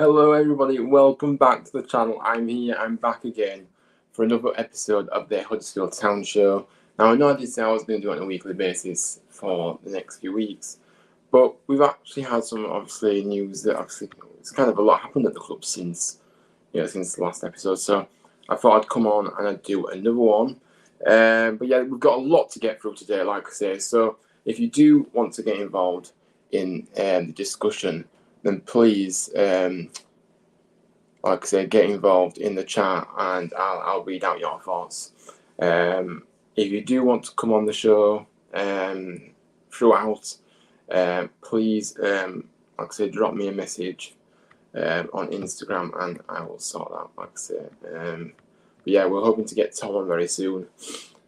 Hello everybody, welcome back to the channel. I'm back again for another episode of the Huddersfield Town show. Now I know I did say I was going to do it on a weekly basis for the next few weeks, but we've actually had some obviously news that it's kind of a lot happened at the club since the last episode. So I thought I'd come on and I'd do another one. But yeah, we've got a lot to get through today, like I say. So if you do want to get involved in the discussion, then please, like I say, get involved in the chat and I'll read out your thoughts. If you do want to come on the show throughout, please, like I say, drop me a message on Instagram and I will sort that, like I say. But yeah, we're hoping to get Tom on very soon,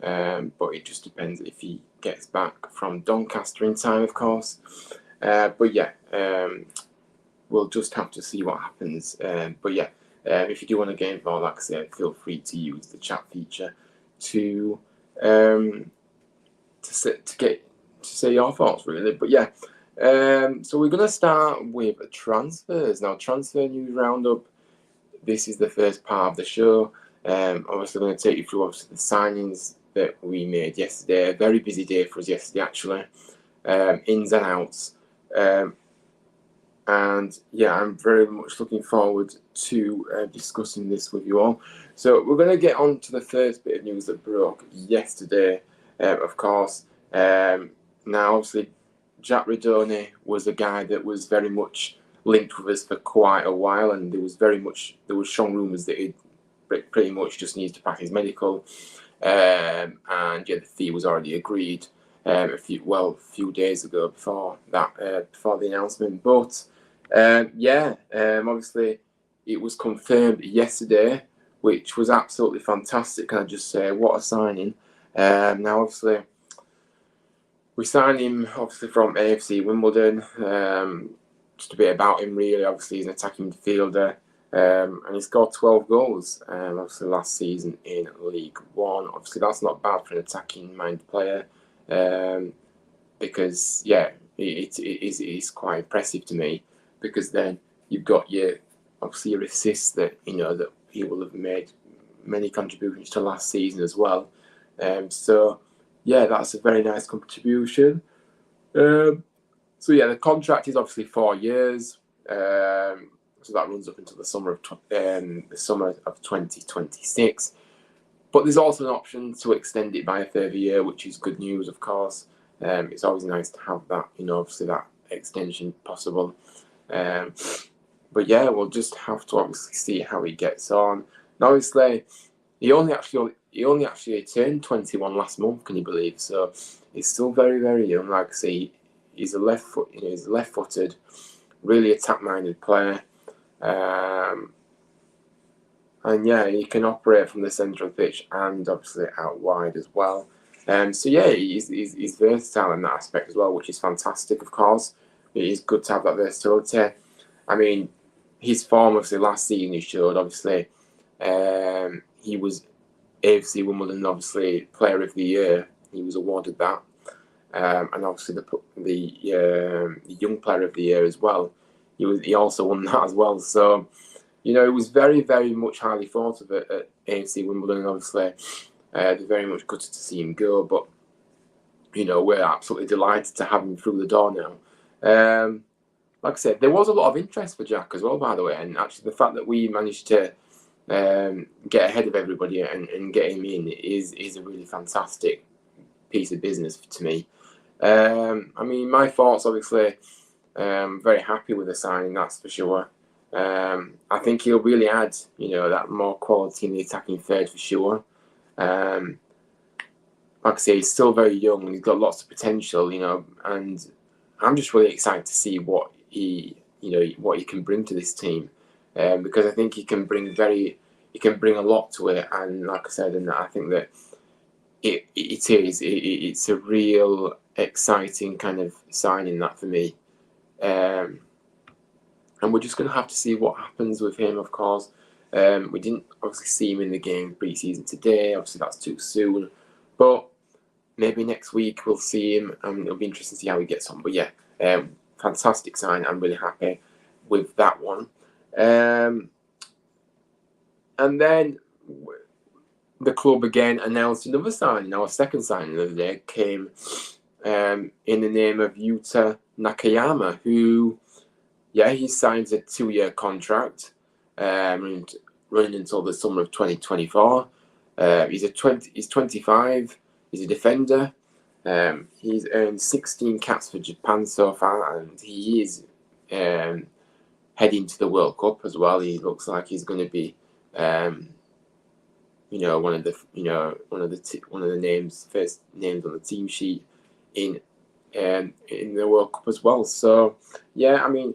but it just depends if he gets back from Doncaster in time, of course. But yeah, we'll just have to see what happens. But yeah, if you do want to get involved, like I said, feel free to use the chat feature to say your thoughts, really. But yeah, so we're gonna start with transfers now. Transfer news roundup. This is the first part of the show. Obviously, I'm going to take you through the signings that we made yesterday. A very busy day for us yesterday, actually. Ins and outs. And yeah, I'm very much looking forward to discussing this with you all. So we're going to get on to the first bit of news that broke yesterday, of course. Now, obviously, Jack Rudoni was a guy that was very much linked with us for quite a while, and there was strong rumours that he pretty much just needs to pass his medical, and yeah, the fee was already agreed a few days ago before the announcement. But obviously it was confirmed yesterday, which was absolutely fantastic. Can I just say, what a signing! Now, obviously, we signed him obviously from AFC Wimbledon. Just a bit about him, really. Obviously, he's an attacking midfielder, and he scored 12 goals. Obviously, last season in League One. Obviously, that's not bad for an attacking-minded player, because yeah, it is quite impressive to me. Because then you've got your assists that that he will have made many contributions to last season as well. So yeah, that's a very nice contribution. So yeah, the contract is obviously 4 years. So that runs up until the summer of 2026. But there's also an option to extend it by a further year, which is good news, of course. It's always nice to have that, obviously that extension possible. But yeah, we'll just have to obviously see how he gets on. Now, obviously, he only actually turned 21 last month. Can you believe? So he's still very, very young. Like I say, he's he's left-footed, really attack-minded player. And yeah, he can operate from the centre of the pitch and obviously out wide as well. So yeah, he's versatile in that aspect as well, which is fantastic, of course. It is good to have that versatility. I mean, his form, obviously, last season he showed, obviously, he was AFC Wimbledon, obviously, Player of the Year. He was awarded that. And obviously the Young Player of the Year as well. He also won that as well. So, it was very, very much highly thought of at AFC Wimbledon. And obviously, they're very much gutted to see him go. But, we're absolutely delighted to have him through the door now. Like I said, there was a lot of interest for Jack as well, by the way. And actually, the fact that we managed to get ahead of everybody and get him in is a really fantastic piece of business to me. I mean, my thoughts, obviously, very happy with the signing, that's for sure. I think he'll really add, that more quality in the attacking third for sure. Like I say, he's still very young and he's got lots of potential, and I'm just really excited to see what he can bring to this team, because I think he can bring a lot to it. And like I said, and I think that it's a real exciting kind of signing that for me. And we're just going to have to see what happens with him, of course. We didn't obviously see him in the game pre-season today. Obviously, that's too soon. But maybe next week we'll see him, and it'll be interesting to see how he gets on. But yeah, fantastic sign. I'm really happy with that one. And then the club again announced another signing. Our second signing of the day came in the name of Yuta Nakayama, who, yeah, he signs a 2-year contract and running until the summer of 2024. He's 25. He's a defender. He's earned 16 caps for Japan so far, and he is heading to the World Cup as well. He looks like he's going to be, one of the names, first names on the team sheet in the World Cup as well. So yeah, I mean,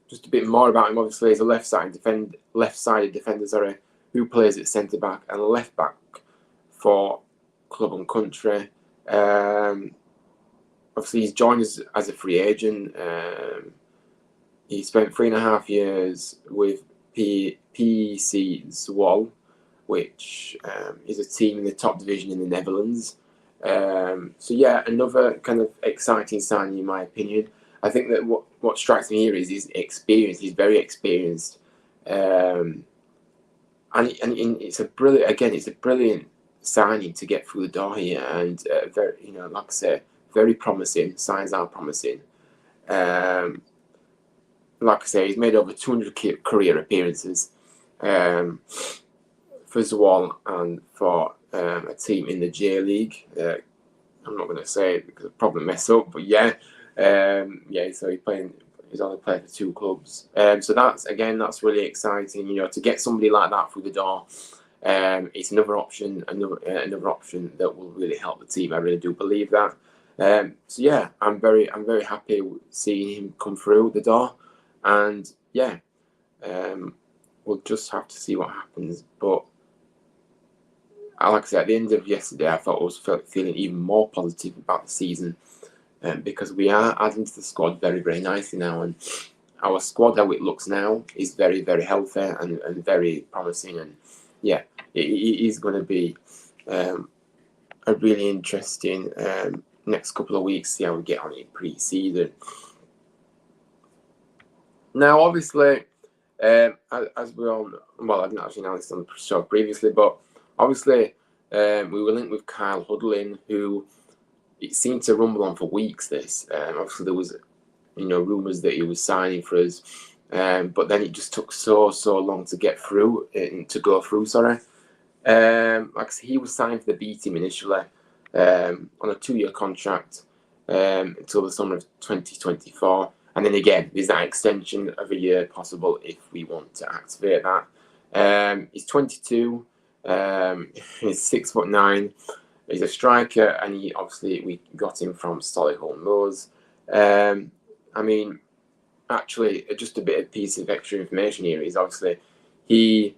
just a bit more about him. Obviously, he's a left-sided defender, who plays at centre back and left back for club and country. Obviously, he's joined us as a free agent. He spent 3.5 years with PEC Zwolle, which is a team in the top division in the Netherlands. So yeah, another kind of exciting signing in my opinion. I think that what strikes me here is his experience. He's very experienced, and it's a brilliant signing to get through the door here, and very, like I say, very promising. Signs are promising. Like I say, he's made over 200 career appearances for Zwolle and for a team in the J League. I'm not going to say it because I'll probably mess up, but yeah. So he's only played for 2 clubs. So that's really exciting. To get somebody like that through the door, it's another option that will really help the team. I really do believe that. So yeah, I'm very happy seeing him come through the door, and yeah, we'll just have to see what happens. But like I said, at the end of yesterday, I thought I was feeling even more positive about the season. Because we are adding to the squad very, very nicely now, and our squad, how it looks now, is very, very healthy and very promising. And yeah, it is going to be a really interesting next couple of weeks. See how we get on in pre-season. Now, obviously, as we all know, well, I didn't actually know this on the show previously, but obviously, we were linked with Kyle Hudlin, who. It seemed to rumble on for weeks. Obviously there was, rumours that he was signing for us, but then it just took so long to get through to go through. Sorry, like I said, he was signed for the B team initially on a 2-year contract until the summer of 2024, and then again there's that extension of a year possible if we want to activate that. He's 22. He's 6'9". He's a striker, and we got him from Solihull Moors. I mean, actually, just a piece of extra information here is obviously he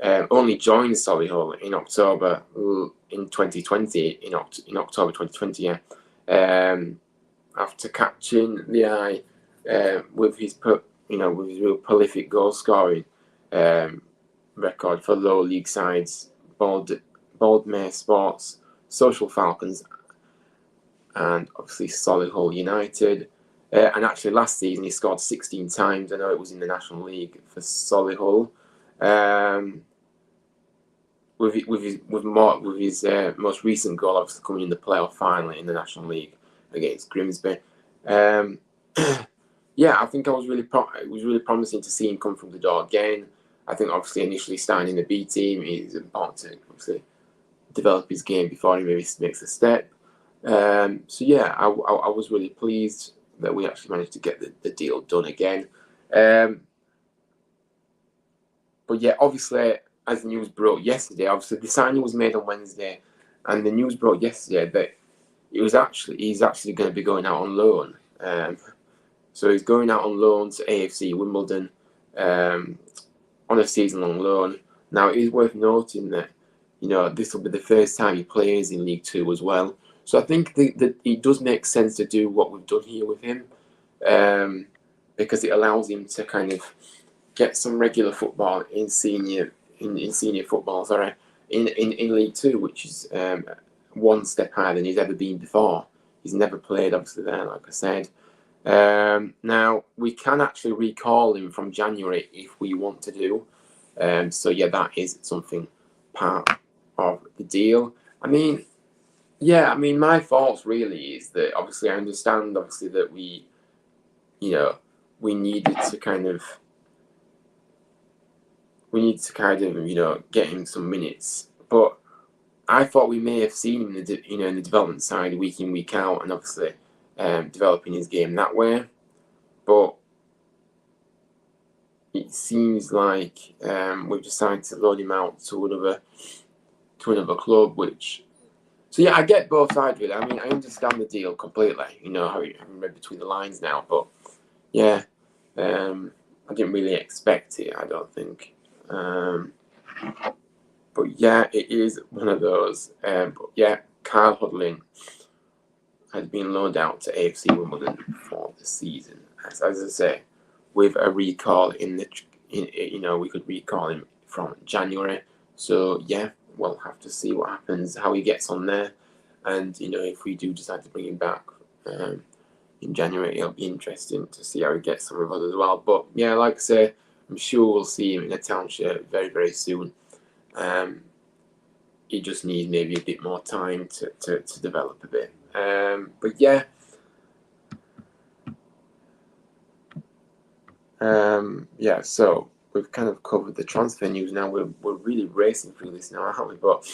only joined Solihull in October in 2020. In October 2020, yeah. After catching the eye with his real prolific goal scoring record for lower league sides, Boldmere Sports, Social Falcons, and obviously Solihull United. And actually, last season he scored 16 times. I know it was in the National League for Solihull. With his most recent goal, obviously coming in the playoff final in the National League against Grimsby. Yeah, I think it was really promising to see him come from the door again. I think obviously initially starting in the B team is important to obviously develop his game before he maybe makes a step. So yeah, I was really pleased that we actually managed to get the deal done again. But yeah, obviously, as the news broke yesterday, obviously the signing was made on Wednesday, and the news broke yesterday that he's actually going to be going out on loan. So he's going out on loan to AFC Wimbledon on a season-long loan. Now, it is worth noting that this will be the first time he plays in League Two as well. So I think that it does make sense to do what we've done here with him, because it allows him to kind of get some regular football in senior football. Sorry, in League Two, which is one step higher than he's ever been before. He's never played, obviously, there, like I said. Now, we can actually recall him from January if we want to do. So, yeah, that is something part of the deal. I mean, yeah, I mean, my thoughts really is that obviously I understand, obviously, that we needed to kind of, get him some minutes. But I thought we may have seen him in the development side week in, week out, and obviously developing his game that way. But it seems like we've decided to loan him out to another club, which. So yeah, I get both sides with it. I mean, I understand the deal completely. How you read between the lines now, but yeah, I didn't really expect it. I don't think. But yeah, it is one of those. But yeah, Kyle Hudlin has been loaned out to AFC Wimbledon for the season. As I say, with a recall we could recall him from January. So yeah, we'll have to see what happens, how he gets on there, and if we do decide to bring him back in January, it'll be interesting to see how he gets on with us as well. But yeah, like I say, I'm sure we'll see him in a Town shirt very, very soon. He just needs maybe a bit more time to develop a bit. But yeah. Yeah, so we've kind of covered the transfer news now. We're really racing through this now, aren't we? But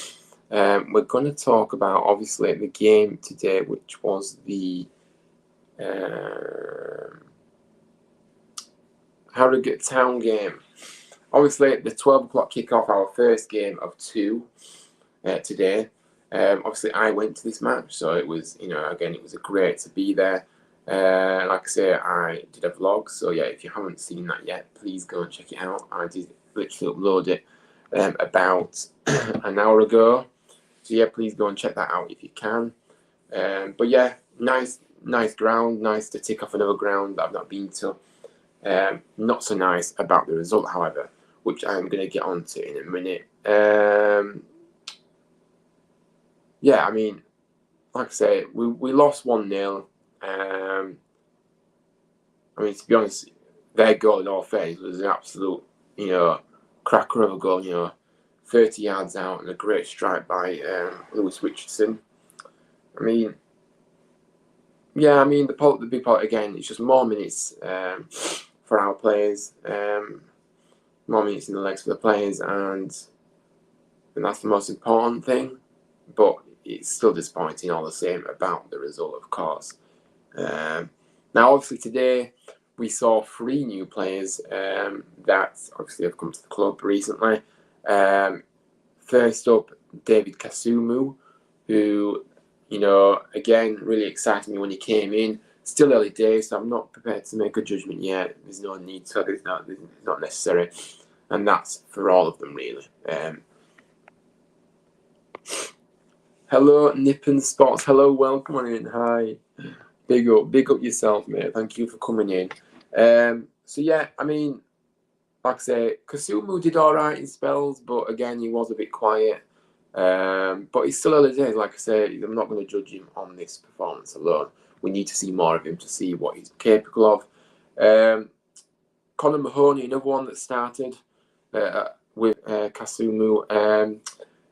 we're going to talk about, obviously, the game today, which was the Harrogate Town game. Obviously, the 12 o'clock kickoff, our first game of two today. Obviously, I went to this match, so it was, again, it was great to be there. Like I say, I did a vlog, so yeah, if you haven't seen that yet, please go and check it out. I did literally upload it about an hour ago, so yeah, please go and check that out if you can. But yeah, nice ground, nice to tick off another ground that I've not been to. Not so nice about the result, however, which I'm going to get onto in a minute. Yeah, I mean, like I say, we lost 1-0. I mean, to be honest, their goal in all fairness was an absolute, cracker of a goal, 30 yards out and a great strike by Lewis Richardson. I mean, yeah, I mean, the big part, again, it's just more minutes for our players, more minutes in the legs for the players, and that's the most important thing. But it's still disappointing all the same about the result, of course. Now, obviously, today we saw 3 new players that obviously have come to the club recently. First up, David Kasumu, who, again, really excited me when he came in. Still early days, so I'm not prepared to make a judgment yet. There's no need to, it's not necessary. And that's for all of them, really. Hello, Nippon Spots. Hello, welcome on in. Hi. Big up yourself, mate. Thank you for coming in. So yeah, I mean, like I say, Kasumu did all right in spells, but again, he was a bit quiet. But he's still early days. Like I say, I'm not going to judge him on this performance alone. We need to see more of him to see what he's capable of. Conor Mahoney, another one that started with Kasumu.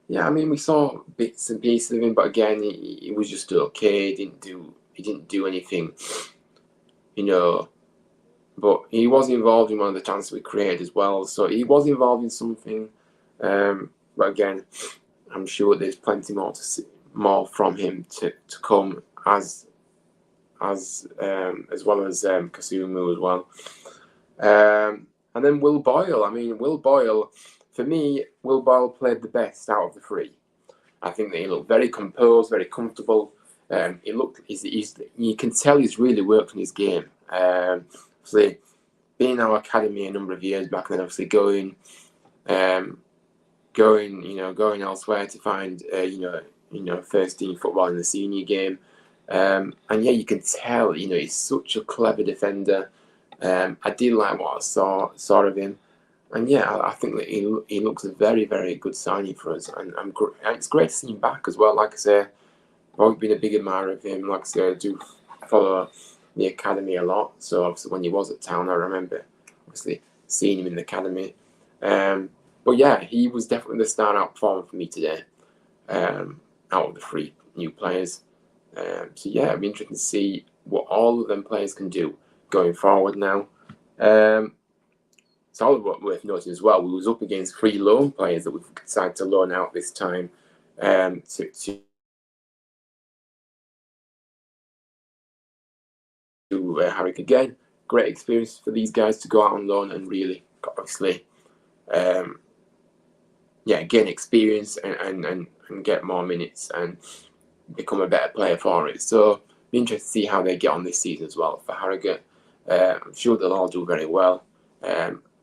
Yeah, I mean, we saw bits and pieces of him, but again, he was just okay. He didn't do anything, but he was involved in one of the chances we created as well. So he was involved in something. But again, I'm sure there's plenty more to see, more from him to come as well as Kasumu as well. And then Will Boyle. I mean, Will Boyle, for me, Will Boyle played the best out of the 3. I think that he looked very composed, very comfortable. You can tell he's really worked on his game. Obviously, being in our academy a number of years back, and then obviously going elsewhere to find first team football in the senior game. And yeah, you can tell he's such a clever defender. I did like what I saw of him, and yeah, I think that he looks a very, very good signing for us, and it's great to see him back as well. Like I say, I've always been a big admirer of him. Like I say, I do follow the academy a lot. So obviously when he was at Town, I remember obviously seeing him in the academy. But yeah, he was definitely the standout performer for me today, out of the 3 new players. So yeah, it'll be interesting to see what all of them players can do going forward now. It's all worth noting as well, we was up against 3 loan players that we've decided to loan out this time to Harrogate again. Great experience for these guys to go out on loan and really, obviously, gain experience and get more minutes and become a better player for it. So, be interested to see how they get on this season as well for Harrogate. I'm sure they'll all do very well.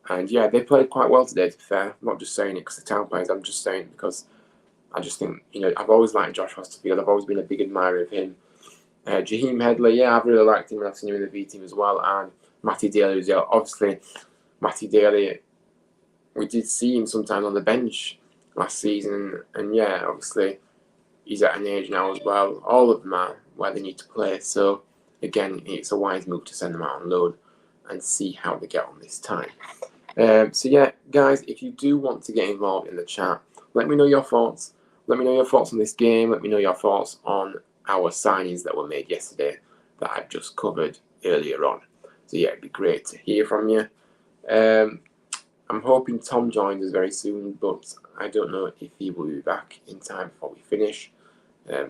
And yeah, they played quite well today, to be fair. I'm not just saying it because the Town players, I'm just saying it because I just think, I've always liked Josh Huddersfield. I've always been a big admirer of him. Jaheim Headley, yeah, I've really liked him and I've seen him in the V team as well. And Matty Daly as well. Obviously, Matty Daly, we did see him sometimes on the bench last season. And yeah, obviously, he's at an age now as well. All of them are where they need to play. So, again, it's a wise move to send them out on loan and see how they get on this time. So yeah, guys, if you do want to get involved in the chat, let me know your thoughts. Let me know your thoughts on this game. Let me know your thoughts on our signings that were made yesterday that I've just covered earlier on. So yeah, it'd be great to hear from you. I'm hoping Tom joins us very soon, but I don't know if he will be back in time before we finish.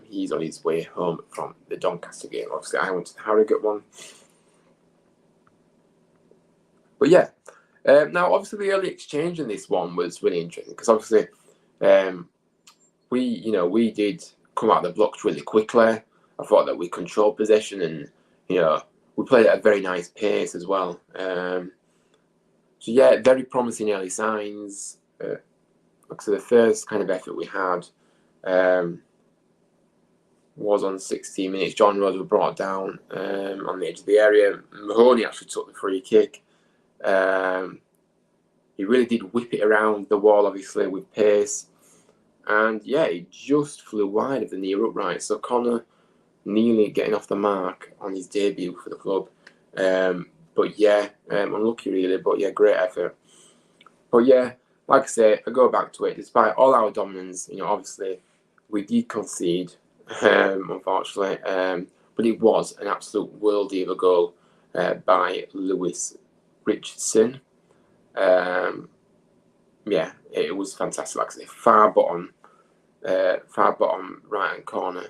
He's on his way home from the Doncaster game. Obviously, I went to the Harrogate one. But yeah, now obviously the early exchange in this one was really interesting because obviously we did come out of the blocks really quickly. I thought that we controlled possession and we played at a very nice pace as well. So yeah, very promising early signs. So the first kind of effort we had was on 16 minutes. John Rhodes was brought down on the edge of the area. Mahoney actually took the free kick. He really did whip it around the wall, obviously, with pace. And yeah, he just flew wide of the near upright. So Connor nearly getting off the mark on his debut for the club. But yeah, unlucky really, but yeah, great effort. But yeah, like I say, if I go back to it, despite all our dominance, obviously, we did concede, unfortunately. But it was an absolute worldie of a goal by Lewis Richardson. Yeah, it was fantastic. Like I say, far bottom right hand corner.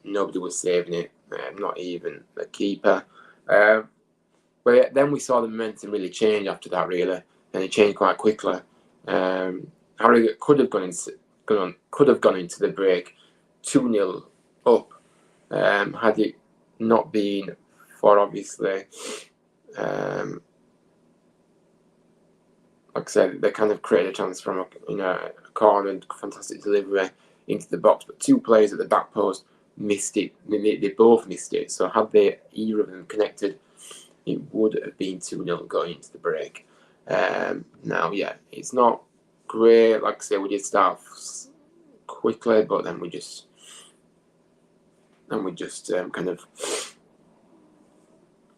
Nobody was saving it, not even the keeper. But yeah, then we saw the momentum really change after that, really, and it changed quite quickly. Harrogate could have gone into the break 2-0 up, had it not been for obviously. Like I said, they kind of created a chance from a corner, fantastic delivery into the box, but 2 players at the back post missed it. They both missed it. So had they either of them connected, it would have been 2-0 going into the break. Now, yeah, it's not great. Like I say, we did start quickly, but then we just kind of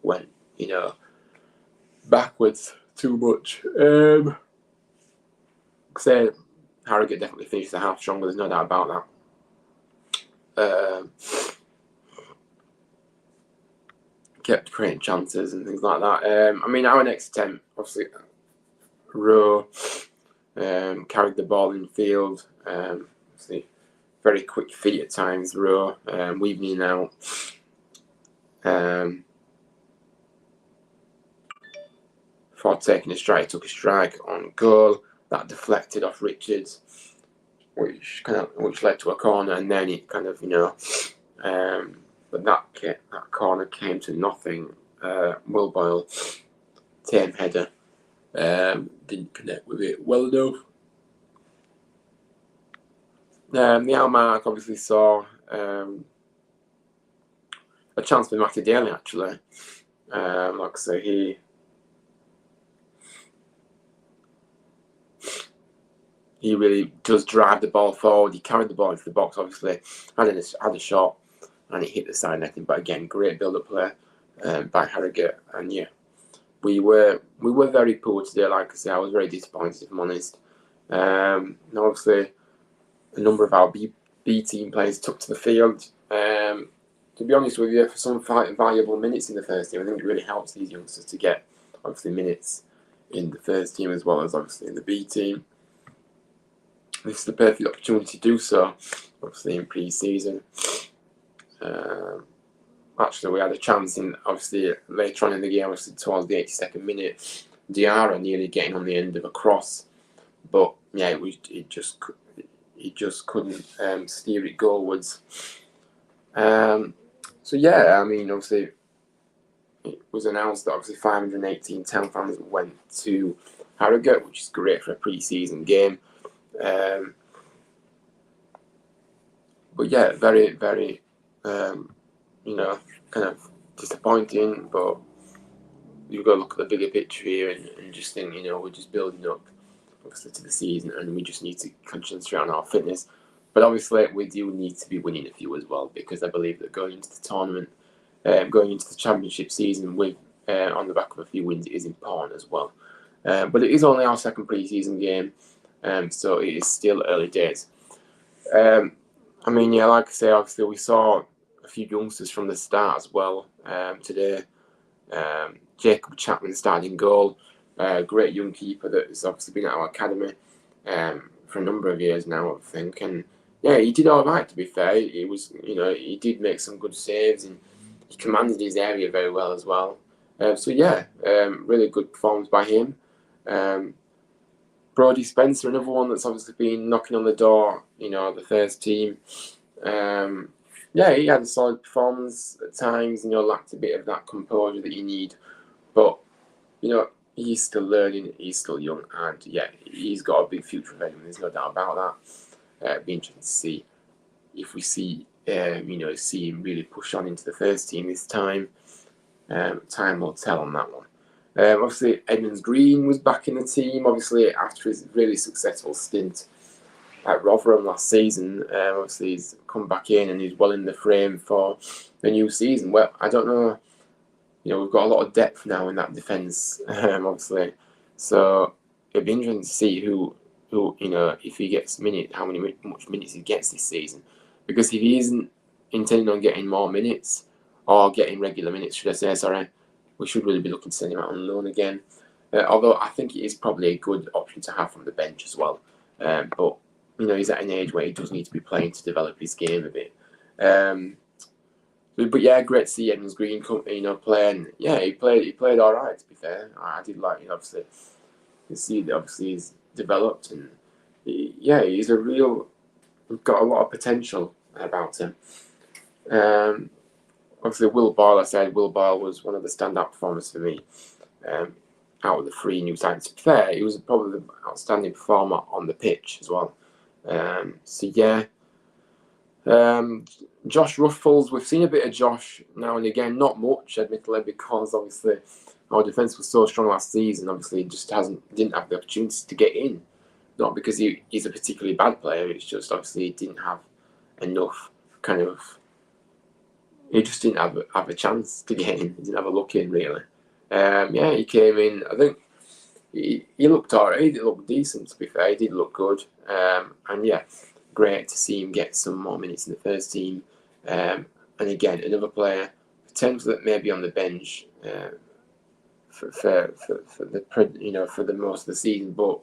went, backwards too much. Say Harrogate definitely finished the half stronger. There's no doubt about that. Kept creating chances and things like that. I mean, our next attempt, obviously, Rowe carried the ball in field. Obviously, very quick feet at times. Rowe weaving in out. Before taking a strike, took a strike on goal that deflected off Richards, which led to a corner, and then it kind of but that corner came to nothing. Will Boyle, tame header, didn't connect with it well enough. The Almark obviously saw a chance for Matty Daly actually. Like I say, he really does drive the ball forward. He carried the ball into the box, obviously, had a shot, and it hit the side netting. But again, great build-up play. by Harrogate, and yeah, we were very poor today. Like I say, I was very disappointed, if I'm honest. And obviously, a number of our B team players took to the field. To be honest with you, for some valuable minutes in the first team, I think it really helps these youngsters to get obviously minutes in the first team as well as obviously in the B team. This is the perfect opportunity to do so, obviously in pre-season. Actually, we had a chance in obviously later on in the game, obviously towards the 82nd minute, Diarra nearly getting on the end of a cross, but yeah, it just couldn't steer it goalwards. So yeah, I mean, obviously, it was announced that obviously 518 Town fans went to Harrogate, which is great for a pre-season game. But yeah, very, very, kind of disappointing. But you've got to look at the bigger picture here and just think, we're just building up, obviously, to the season, and we just need to concentrate on our fitness. But obviously, we do need to be winning a few as well, because I believe that going into the tournament, going into the championship season with on the back of a few wins is important as well. But it is only our second pre-season game, so it is still early days. I mean, yeah, like I say, obviously we saw a few youngsters from the start as well today. Jacob Chapman starting goal, great young keeper that has obviously been at our academy for a number of years now, I think. And yeah, he did all right, to be fair. He was, he did make some good saves and he commanded his area very well as well. So yeah, really good performance by him. Brody Spencer, another one that's obviously been knocking on the door, the first team. Yeah, he had a solid performance at times, lacked a bit of that composure that you need. But, he's still learning, he's still young, and yeah, he's got a big future ahead of him, there's no doubt about that. It'd be interesting to see if we see him really push on into the first team this time. Time will tell on that one. Obviously, Edmonds Green was back in the team, obviously, after his really successful stint at Rotherham last season. Obviously, he's come back in and he's well in the frame for the new season. Well, I don't know. We've got a lot of depth now in that defence, obviously. So it'd be interesting to see who if he gets minutes, much minutes he gets this season. Because if he isn't intending on getting more minutes, or getting regular minutes, should I say, sorry, we should really be looking to send him out on loan again. Although I think it is probably a good option to have from the bench as well. But he's at an age where he does need to be playing to develop his game a bit. But yeah, great to see Edmonds Green play, and yeah, he played all right. To be fair, I did like obviously you see that obviously he's developed, and he's got a lot of potential about him. Obviously, Will Boyle was one of the standout performers for me out of the three new signings. To be fair, he was probably the outstanding performer on the pitch as well. So yeah. Josh Ruffles, we've seen a bit of Josh now and again, not much, admittedly, because obviously our defence was so strong last season. Obviously, he just didn't have the opportunity to get in. Not because he's a particularly bad player, it's just obviously he didn't have enough he just didn't have a chance to get in. He didn't have a look in, really. He came in. I think he looked alright. He looked decent, to be fair. He did look good. And yeah, great to see him get some more minutes in the first team. And again, another player potentially that may be on the bench for the most of the season. But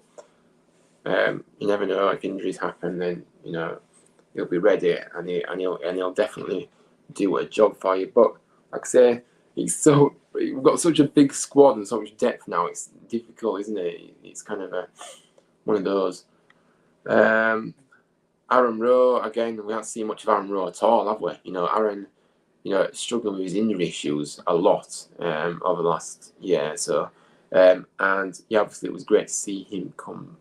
you never know, if injuries happen, then he'll be ready and he'll definitely do a job for you. But like I say, we've got such a big squad and so much depth now. It's difficult, isn't it? It's kind of one of those. Aaron Rowe, again, we haven't seen much of Aaron Rowe at all, have we? Aaron, struggling with his injury issues a lot over the last year. So, and yeah, obviously it was great to see him come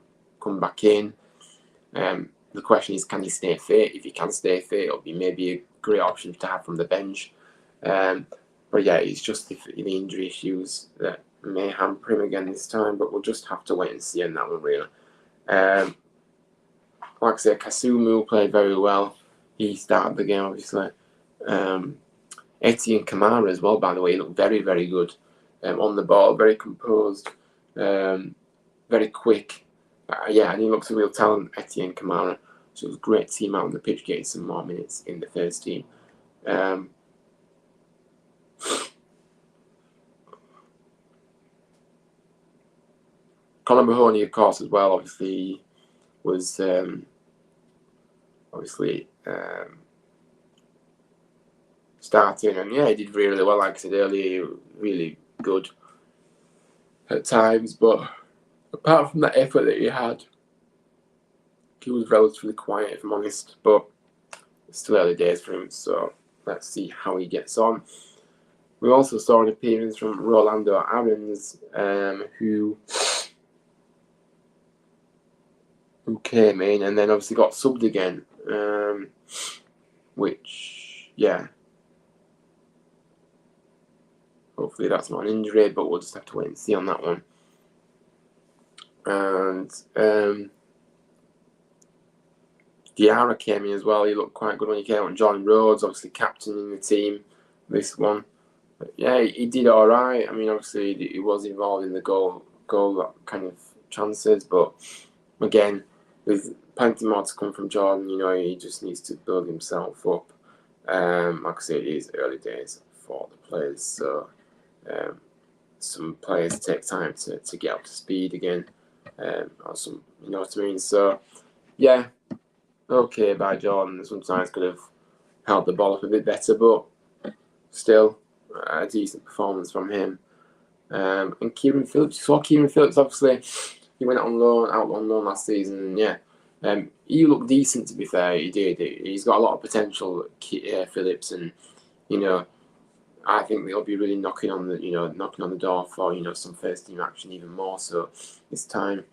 back in. The question is, can he stay fit? If he can stay fit, it'll be maybe a great option to have from the bench. But yeah, it's just the injury issues that may hamper him again this time, but we'll just have to wait and see on that one, really. Like I said, Kasumu played very well. He started the game, obviously. Etienne Kamara as well, by the way, he looked very, very good on the ball, very composed, very quick. Yeah, and he looks a real talent, Etienne Kamara. So it was great to see him out on the pitch getting some more minutes in the first team. Conor Mahoney, of course, as well, obviously was starting, and yeah, he did really well. Like I said earlier, really good at times, but apart from that effort that he had, he was relatively quiet, if I'm honest. But it's still early days for him, so let's see how he gets on. We also saw an appearance from Rolando Aarons, who came in and then obviously got subbed again, which, yeah, hopefully that's not an injury, but we'll just have to wait and see on that one. And Diarra came in as well. He looked quite good when he came on. John Rhodes, obviously captaining the team this one. But yeah, he did all right. I mean, obviously he was involved in the goal kind of chances, but again, there's plenty more to come from Jordan. You know, he just needs to build himself up. Like I say, it is early days for the players, so some players take time to get up to speed again, or some, you know what I mean. So yeah, okay by Jordan. Sometimes could have held the ball up a bit better, but still a decent performance from him. And Kieran Phillips, obviously he went out on loan last season, and yeah, he looked decent, to be fair. He did. He's got a lot of potential, Phillips, and you know, I think they'll be really knocking on the door for some first team action even more so this time.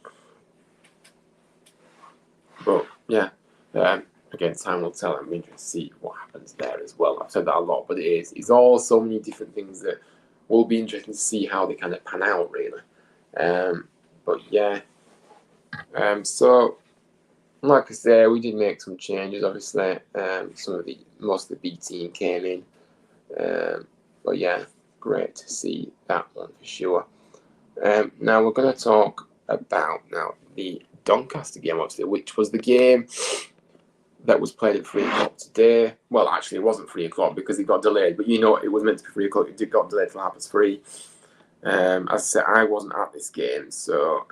But yeah, again, time will tell. I'm interested to see what happens there as well. I've said that a lot, but it's all so many different things that will be interesting to see how they kind of pan out, really. But yeah, so like I say, we did make some changes. Obviously, most of the B team came in, but yeah, great to see that one for sure. Now we're going to talk about the Doncaster game, obviously, which was the game that was played at 3 o'clock today. Well, actually, it wasn't 3 o'clock because it got delayed, but it was meant to be 3 o'clock. It got delayed till 3:30. As I said, I wasn't at this game, so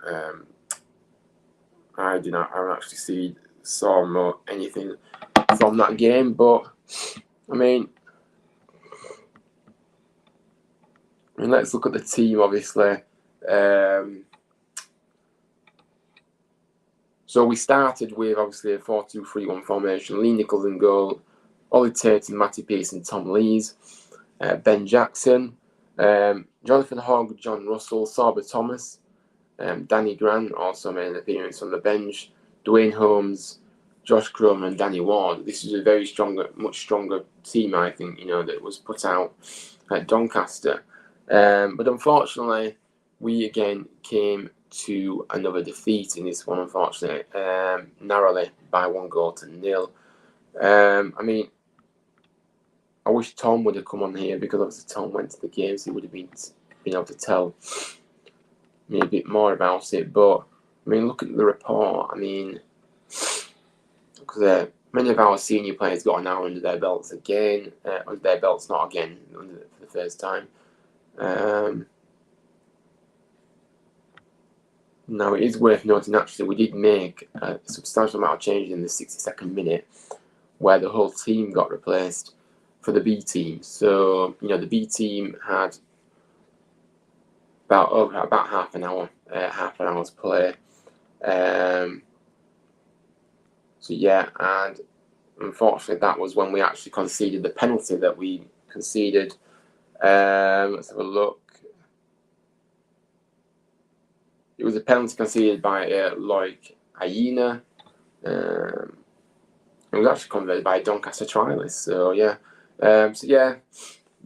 I haven't actually saw anything from that game. But I mean, let's look at the team, obviously. So we started with, obviously, a 4-2-3-1 formation. Lee Nichols in goal. Ollie Tatum, Matty Pearce and Tom Lees. Ben Jackson. Jonathan Hogg, John Russell. Sorba Thomas. Danny Grant also made an appearance on the bench. Dwayne Holmes, Josh Crum and Danny Ward. This is a much stronger team, I think, that was put out at Doncaster. But unfortunately, we again came to another defeat in this one, unfortunately, narrowly by 1-0. I mean, I wish Tom would have come on here because obviously Tom went to the game, so he would have been able to tell me a bit more about it. But I mean, look at the report. I mean, because many of our senior players got an hour under their belts again. For the first time. Now, it is worth noting, actually, we did make a substantial amount of changes in the 62nd minute where the whole team got replaced for the B team. So, the B team had about half an hour's play. So, yeah, and unfortunately, that was when we actually conceded the penalty that we conceded. Let's have a look. It was a penalty conceded by Loic Aina. It was actually converted by a Doncaster trialist. So yeah, a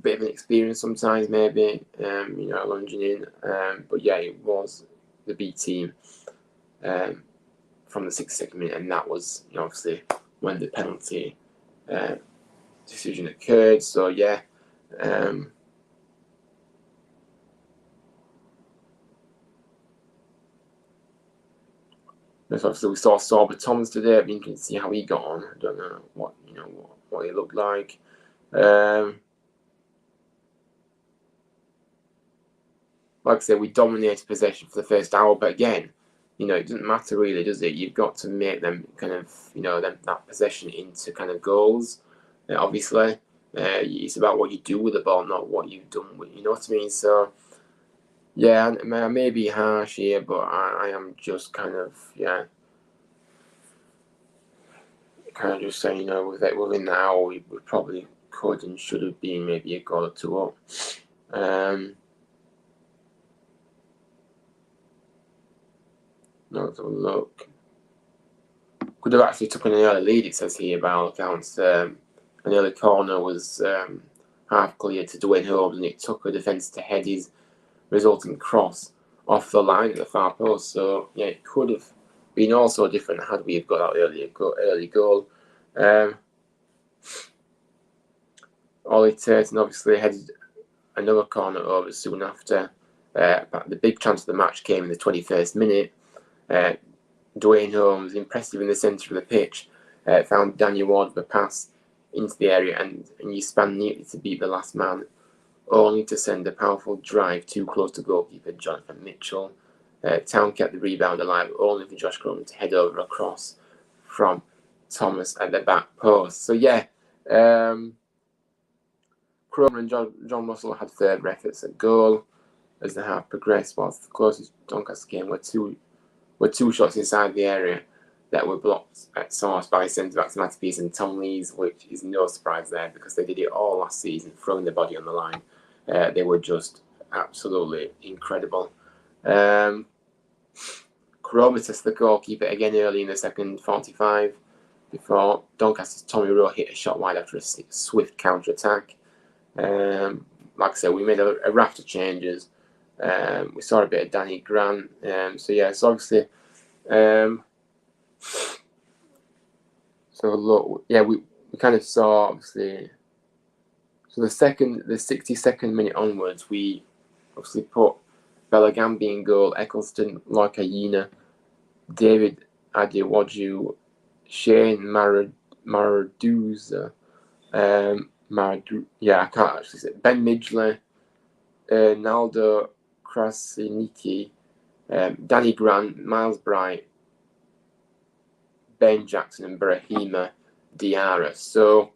bit of an experience sometimes, maybe. Lunging in. But yeah, it was the B team from the 62nd minute, and that was obviously when the penalty decision occurred. So yeah, Obviously we saw Sorba Thomas today. You can see how he got on. I don't know what he looked like. Like I said, we dominated possession for the first hour, but again, it doesn't matter really, does it? You've got to make them kind of, that possession into kind of goals. Obviously, it's about what you do with the ball, not what you've done with. You know what I mean? So, yeah, I may be harsh here, but I am just kind of just saying, within the hour we probably could and should have been maybe a goal or two up. Let's have a look. Could have actually took an early lead, it says here, by all accounts. An early corner was half cleared to Dwayne Holmes, and it took a defence to head his resulting cross off the line at the far post. So, yeah, it could have been also different had we have got that early goal. Ollie Turton obviously headed another corner over soon after. But the big chance of the match came in the 21st minute. Dwayne Holmes, impressive in the centre of the pitch, found Daniel Ward with a pass into the area and you span neatly to beat the last man, only to send a powerful drive too close to goalkeeper Jonathan Mitchell. Town kept the rebound alive, only for Josh Cronin to head over a cross from Thomas at the back post. So yeah, Cronin and John Russell had further efforts at goal as the half progressed, whilst the closest Doncaster game were two shots inside the area that were blocked at source by centre-backs Matthews and Tom Lees, which is no surprise there because they did it all last season, throwing their body on the line. They were just absolutely incredible. Cromer tested the goalkeeper again early in the second 45 before Doncaster's Tommy Rowe hit a shot wide after a swift counter-attack. Like I said, we made a raft of changes. We saw a bit of Danny Grant. So yeah, it's obviously. So look, yeah, we kind of saw obviously. So the 62nd minute onwards, we obviously put Belagambi in goal, Eccleston, Nakayama, David Adewoju, Shane Maraduza, I can't actually say, Ben Midgley, Naldo Krasiniki, Danny Grant, Miles Bright, Ben Jackson, and Brahima Diarra. So,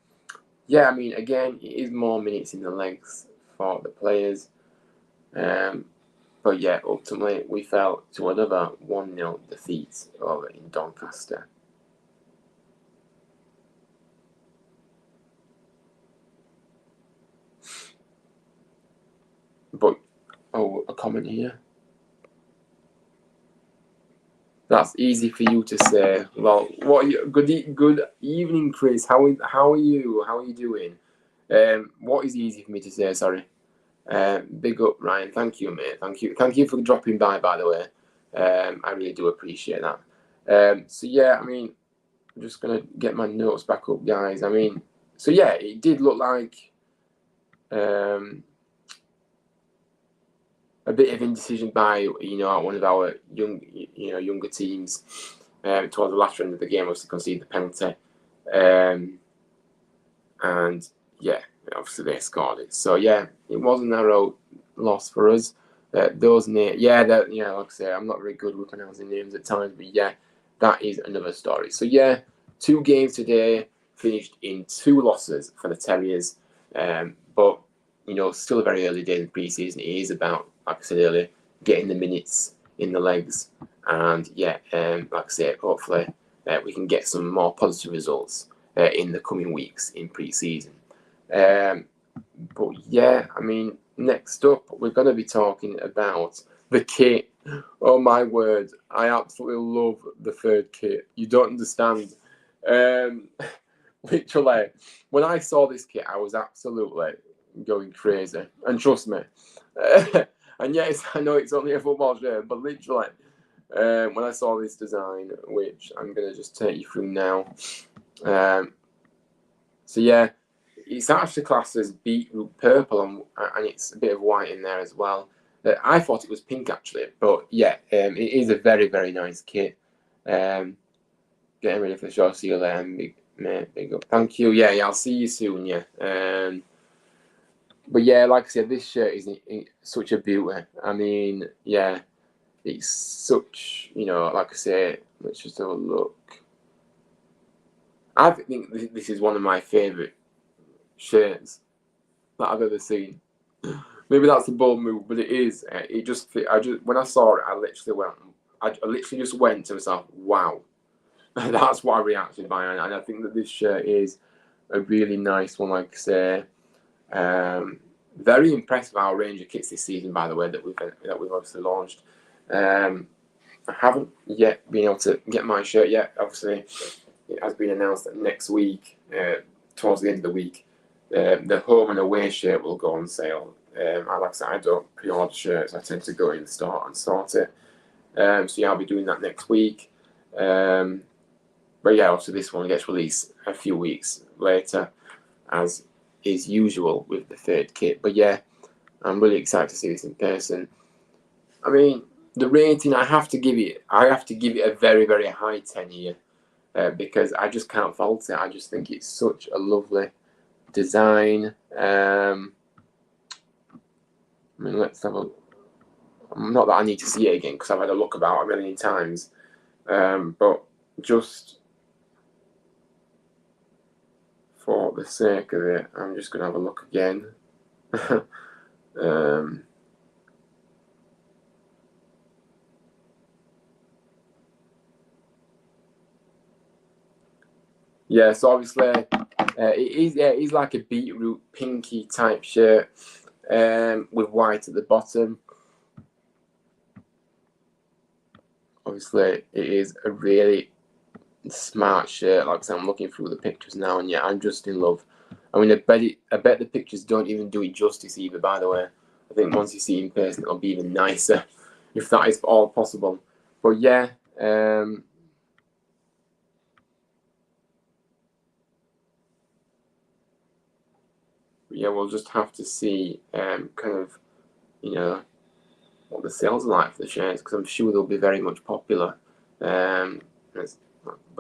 yeah, I mean, again, it is more minutes in the legs for the players. But yeah, ultimately, we fell to another 1-0 defeat over in Doncaster. But, a comment here. That's easy for you to say. Well, what are you? Good evening, Chris. How are you? How are you doing? What is easy for me to say? Sorry. Big up, Ryan. Thank you, mate. Thank you for dropping by the way. I really do appreciate that. So yeah, I mean, I'm just gonna get my notes back up, guys. I mean, so yeah, it did look like a bit of indecision by one of our younger teams towards the latter end of the game, was to concede the penalty, and yeah, obviously they scored it. So yeah, it was a narrow loss for us. Those names, like I say, I'm not very good with pronouncing names at times, but yeah, that is another story. So yeah, 2 games today finished in 2 losses for the Terriers, but still a very early day in pre-season. It is about, like I said earlier, getting the minutes in the legs, and yeah, like I said, hopefully we can get some more positive results in the coming weeks in pre-season. But yeah, I mean, next up, we're going to be talking about the kit. Oh my word, I absolutely love the 3rd kit. You don't understand. Literally, when I saw this kit, I was absolutely going crazy. And trust me, and yes, I know it's only a football shirt, but literally, when I saw this design, which I'm going to just take you through now. So yeah, it's actually classed as beetroot purple, and it's a bit of white in there as well. I thought it was pink actually, but yeah, it is a very, very nice kit. Getting ready for the show. See you there, big up. Thank you. Yeah, I'll see you soon. Yeah. But yeah, like I said, this shirt is such a beauty. I mean, yeah, it's such, like I say, let's just have a look. I think this is one of my favourite shirts that I've ever seen. Maybe that's a bold move, but it is. It just fit. When I saw it, I literally just went to myself, wow. That's what I reacted by, and I think that this shirt is a really nice one, like I say. Very impressed with our range of kits this season, by the way, that we've obviously launched. I haven't yet been able to get my shirt yet. Obviously, it has been announced that next week, towards the end of the week, the home and away shirt will go on sale. Like I said, I don't pre-order shirts. I tend to go in the store and sort it. So yeah, I'll be doing that next week. But yeah, obviously this one gets released a few weeks later, as is usual with the third kit. But yeah, I'm really excited to see this in person. I mean, the rating, I have to give it a very, very high 10 here, because I just can't fault it. I just think it's such a lovely design. I mean, let's have a. Not that I need to see it again because I've had a look about a million times, but just for the sake of it, I'm just going to have a look again. Yeah, so obviously it is like a beetroot pinky type shirt, with white at the bottom. Obviously, it is a really smart shirt. Like I said, I'm looking through the pictures now, and yeah, I'm just in love. I mean, I bet the pictures don't even do it justice either, by the way. I think once you see it in person, it'll be even nicer, if that is all possible. But yeah, we'll just have to see, kind of, what the sales are like for the shirts, because I'm sure they'll be very much popular. But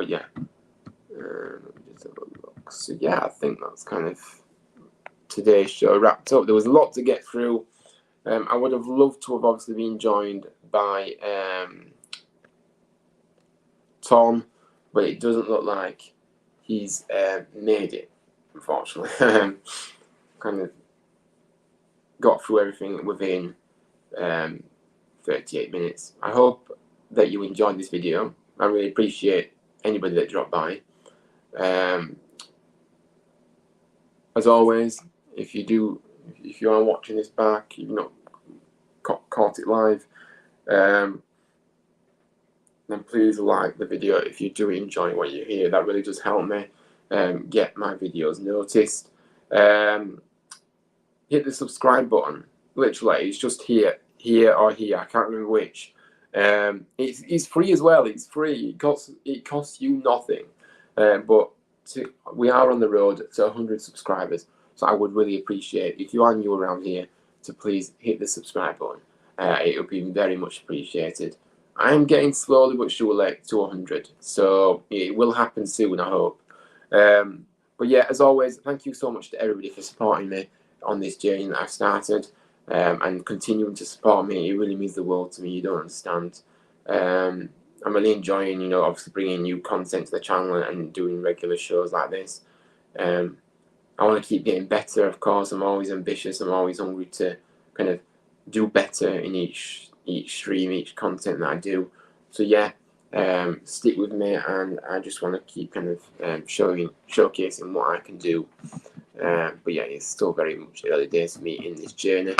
yeah, just have a look. So yeah, I think that's kind of today's show wrapped up. There was a lot to get through. I would have loved to have obviously been joined by Tom, but it doesn't look like he's made it, unfortunately. Kind of got through everything within 38 minutes. I hope that you enjoyed this video. I really appreciate anybody that dropped by. As always, if you are watching this back, you've not caught it live, then please like the video if you do enjoy what you hear. That really does help me get my videos noticed. Hit the subscribe button. Literally, it's just here or here. I can't remember which. It's free as well. It's free. It costs you nothing. But we are on the road to 100 subscribers, so I would really appreciate if you are new around here to please hit the subscribe button. It would be very much appreciated. I am getting slowly but surely to 100, so it will happen soon, I hope. But yeah, as always, thank you so much to everybody for supporting me on this journey that I've started, and continuing to support me. It really means the world to me. You don't understand. I'm really enjoying, obviously bringing new content to the channel and doing regular shows like this. I want to keep getting better, of course. I'm always ambitious. I'm always hungry to kind of do better in each stream, each content that I do. So yeah, stick with me, and I just want to keep kind of showcasing what I can do. But yeah, it's still very much early days for me in this journey.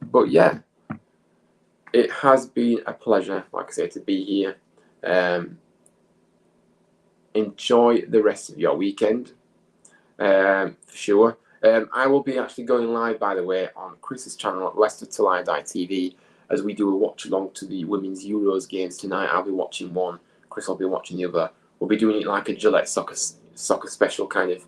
But yeah, it has been a pleasure, like I say, to be here. Enjoy the rest of your weekend, for sure. I will be actually going live, by the way, on Chris's channel at Leicester Till I Die TV, as we do a watch along to the Women's Euros games tonight. I'll be watching one, Chris will be watching the other. We'll be doing it like a Gillette Soccer soccer special kind of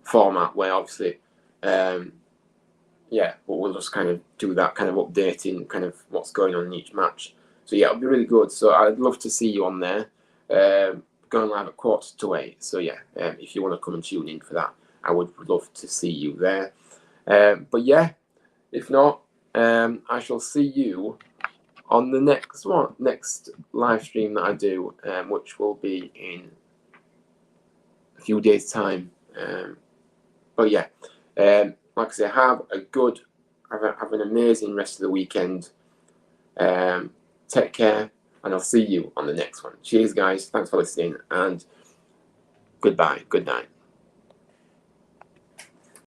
format where obviously, yeah, but we'll just kind of do that kind of updating, kind of what's going on in each match. So yeah, it'll be really good. So I'd love to see you on there. Going live at 7:45. So yeah, if you want to come and tune in for that, I would love to see you there. But yeah, if not, I shall see you on the next live stream that I do, which will be in a few days' time. But yeah, like I say, have an amazing rest of the weekend. Take care, and I'll see you on the next one. Cheers, guys. Thanks for listening, and goodbye. Good night.